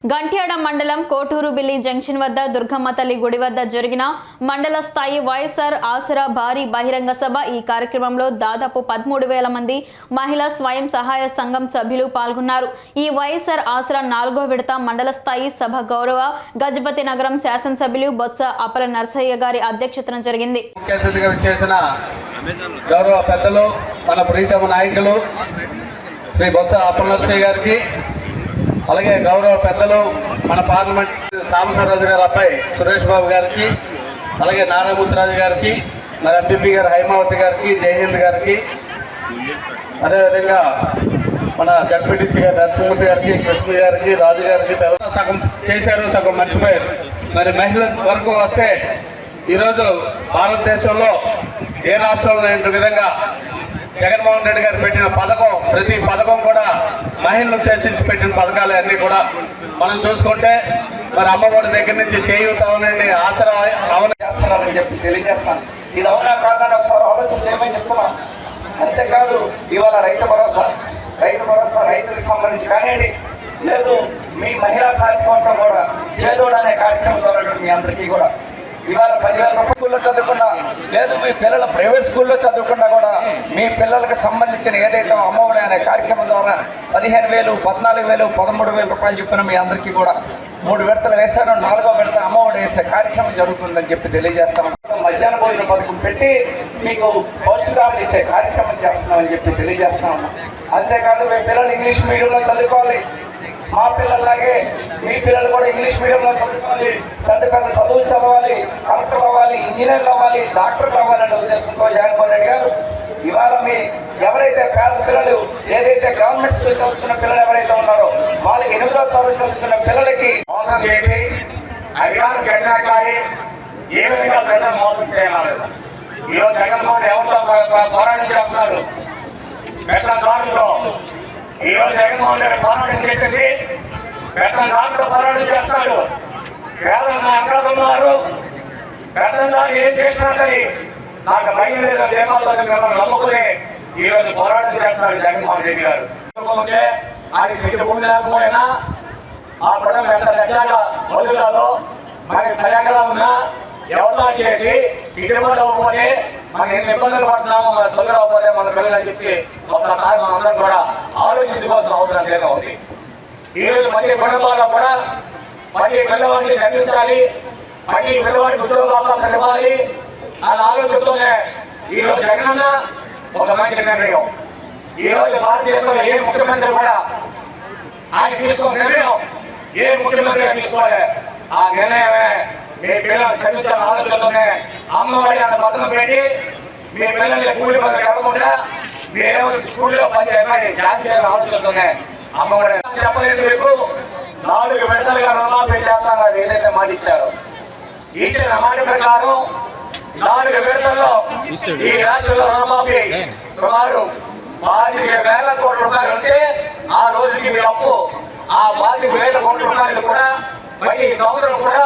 గంట్యాడ మండలం కోటూరుబిల్లి జంక్షన్ వద్ద దుర్గమ్మ తల్లి గుడి వద్ద జరిగిన మండల స్థాయి వైఎస్ఆర్ ఆసరా భారీ బహిరంగ సభ. ఈ కార్యక్రమంలో దాదాపు 13,000 మంది మహిళా స్వయం సహాయ సంఘం సభ్యులు పాల్గొన్నారు. ఈ వైఎస్ఆర్ ఆసరా 4వ విడత మండల స్థాయి సభ గౌరవ గజపతి నగరం శాసనసభ్యులు బొత్స అప్పల నరసయ్య గారి అధ్యక్షతన జరిగింది. గౌరవ పెద్దలు మన ప్రీతమ నాయకులు శ్రీ బొత్స అప్పల నరసయ్య గారికి, అలాగే గౌరవ పెద్దలు మన పార్లమెంట్ సాంబశివరాజు గారి అబ్బాయి సురేష్ బాబు గారికి, అలాగే నారాయణమూర్తిరాజు గారికి, మరి ఎంపీపీ గారు హైమావతి గారికి, జయహింద్ గారికి, అదేవిధంగా మన జడ్పీటీసీ గారు నరసింహమూర్తి గారికి, కృష్ణ గారికి, రాజు గారికి సగం చేశారు, సగం మర్చిపోయారు. మరి మహిళల వరకు వస్తే ఈరోజు భారతదేశంలో ఏ రాష్ట్రంలో లేని విధంగా జగన్మోహన్ రెడ్డి గారు పెట్టిన పథకం, ప్రతి పథకం కూడా మహిళలు ఉద్దేశించి పెట్టిన పథకాలు అన్నీ కూడా మనం చూసుకుంటే మరి అమ్మఒడి దగ్గర నుంచి చేయూత అవనండి, ఆసరా అవన చేస్తున్నారని చెప్పి తెలియజేస్తాను. ఇది అవునా కాదని ఒకసారి ఆలోచన చేయమని చెప్తున్నాను. అంతేకాదు ఇవాళ రైతు భరోసా రైతులకు సంబంధించి కానివ్వండి, లేదు మీ మహిళా సాధికారత కూడా చేదోడు అనే కార్యక్రమం ద్వారా మీ అందరికీ కూడా ఇవాళ 10,000 రూపాయల స్కూల్లో చదువుకున్నా, లేదు మీ పిల్లల ప్రైవేట్ స్కూల్లో చదువుకున్నా కూడా మీ పిల్లలకు సంబంధించిన ఏదైతే అమ్మఒడి అనే కార్యక్రమం ద్వారా 15,000, 14,000, 13,000 రూపాయలు చెప్పిన మీ అందరికీ కూడా 3 విడతలు వేశాను. 4వ విడత అమ్మఒడి వేసే కార్యక్రమం జరుగుతుందని చెప్పి తెలియజేస్తాం. మధ్యాహ్న భోజన పథకం పెట్టి మీకు పౌష్టికాలు ఇచ్చే కార్యక్రమం చేస్తున్నామని చెప్పి తెలియజేస్తా ఉన్నాం. అంతేకాదు మీ పిల్లలు ఇంగ్లీష్ మీడియంలో చదువుకోవాలి, మా పిల్లల్లాగే మీ పిల్లలు కూడా ఇంగ్లీష్ మీడియంలో చదువుకోవాలి, పెద్ద పెద్ద చదువులు చదవాలి, కలెక్టర్లు అవ్వాలి, ఇంజనీర్లు అవ్వాలి, డాక్టర్లు అవ్వాలనే ఉద్దేశంతో జగన్మోహన్ రెడ్డి గారు ఇవాళ మీ ఎవరైతే పేద పిల్లలు, ఏదైతే గవర్నమెంట్ స్కూల్ చదువుతున్న పిల్లలు ఎవరైతే ఉన్నారో వాళ్ళకి 8వ తరగతి చదువుతున్న పిల్లలకి మోసం చేసి అధికారం పెట్టాలి, ఏ విధంగా ప్రజలు మోసం చేయాలి. ఈరోజు జగన్మోహన్ ఎవరితో పోరాటం చేస్తున్నారు, పెద్దదారులతో. ఈరోజు జగన్మోహన్ రెడ్డి పోరాటం చేసింది పెద్దదారులతో పోరాటం చేస్తాడు. పేదలను ఎక్కడున్నారు, పెద్దదారు ఏం చేసినా సరే నాకు భయం లేదు, దేవాలతో మిమ్మల్ని నమ్ముకుని ఈరోజు పోరాటం చేస్తున్నారు జగన్మోహన్ రెడ్డి గారు. అది శక్తి భూమి లేకపోయినా ఆ పడం ఎంత దగ్గరగా మొదలలో మనకి తయారుగా ఉన్నా వ్యవసాయం చేసి గిట్టుబాటు అవ్వకపోతే మనం ఎన్ని ఇబ్బందులు పడుతున్నామో, మన చదువు అవ్వకపోతే మన పిల్లలని చెప్పి ఒక్కసారి మనం అందరం కూడా ఆలోచించుకోవాల్సిన అవసరం లేదా ఉంది. ఈరోజు ప్రతి కుటుంబాల్లో కూడా ప్రతి పిల్లవాడిని చదివించాలి, ప్రతి పిల్లవాడికి ఉద్యోగ అవకాశాలు ఇవ్వాలి అన్న ఆలోచనతోనే ఈరోజు జగనన్న ఒక మంచి నిర్ణయం. ఈరోజు భారతదేశంలో ఏ ముఖ్యమంత్రి కూడా ఆయన తీసుకున్న నిర్ణయం ఏ ముఖ్యమంత్రి తీసుకోవాలి. ఆ నిర్ణయమే మీ పిల్లలు చదివించాలని ఆలోచనతోనే అమ్మఒడి అన్న పథకం పెట్టి మీ పిల్లల్ని కూలి పనులు కాకుండా మీరేమో స్కూల్లో పనిచేయాలి జాయిన్ చేయాలని ఆలోచనతోనే అమ్మఒడి. చెప్పలేదు, మీకు 4 విడతలుగా రుణమాఫీ చేస్తానని ఏదైతే మాట ఇచ్చారో, ఇచ్చిన మాట ప్రకారం 4 విడతల్లో ఈ రాష్ట్రంలో రుణమాఫీ సుమారు 25,000 కోట్ల రూపాయలు ఉంటే ఆ రోజుకి మీ అప్పు ఆ 25,000 కోట్ల రూపాయలు కూడా ప్రతి సంవత్సరం కూడా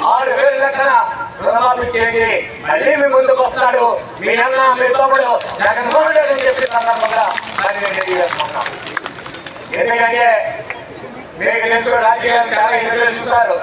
6,000 లెక్కన రుణమాఫీ చేసి మళ్ళీ మీ ముందుకు వస్తున్నాడు మీ అన్న, మీ తమ్ముడు జగన్మోహన్ రెడ్డి అని చెప్పి సందర్భంగా దాన్ని తెలియజేస్తున్నాం. ఎందుకంటే మీకు తెలుసు రాజకీయాలు చాలా ఎదురు చూస్తారు.